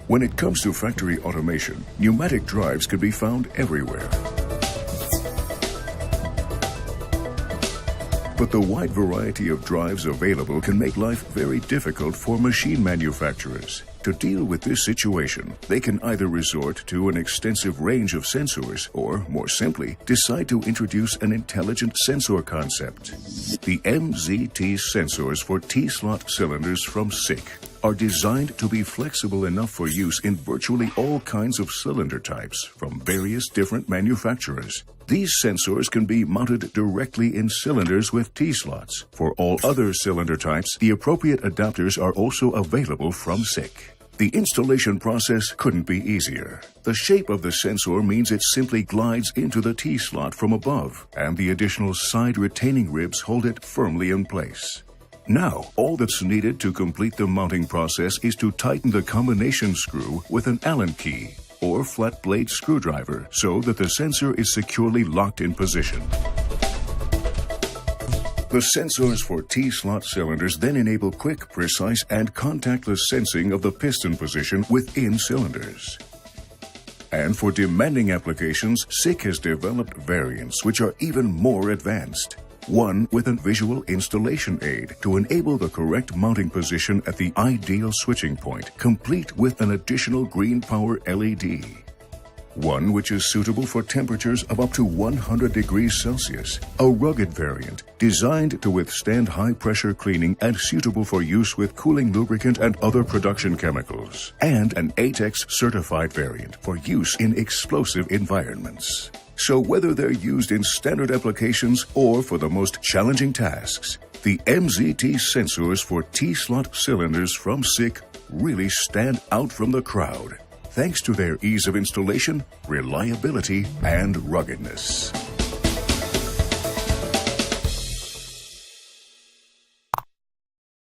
When it comes to factory automation, pneumatic drives can be found everywhere. But the wide variety of drives available can make life very difficult for machine manufacturers. To deal with this situation, they can either resort to an extensive range of sensors or, more simply, decide to introduce an intelligent sensor concept. The MZT sensors for T-slot cylinders from SICK are designed to be flexible enough for use in virtually all kinds of cylinder types from various different manufacturers. These sensors can be mounted directly in cylinders with T-slots. For all other cylinder types, the appropriate adapters are also available from SICK. The installation process couldn't be easier. The shape of the sensor means it simply glides into the T-slot from above, and the additional side retaining ribs hold it firmly in place. Now, all that's needed to complete the mounting process is to tighten the combination screw with an Allen key or flat blade screwdriver so that the sensor is securely locked in position. The sensors for T-slot cylinders then enable quick, precise, and contactless sensing of the piston position within cylinders. And for demanding applications, SICK has developed variants which are even more advanced. One with a visual installation aid to enable the correct mounting position at the ideal switching point, complete with an additional green power LED. One which is suitable for temperatures of up to 100 degrees Celsius, a rugged variant designed to withstand high-pressure cleaning and suitable for use with cooling lubricant and other production chemicals, and an ATEX certified variant for use in explosive environments. So whether they're used in standard applications or for the most challenging tasks, the MZT sensors for T-slot cylinders from SICK really stand out from the crowd, thanks to their ease of installation, reliability, and ruggedness.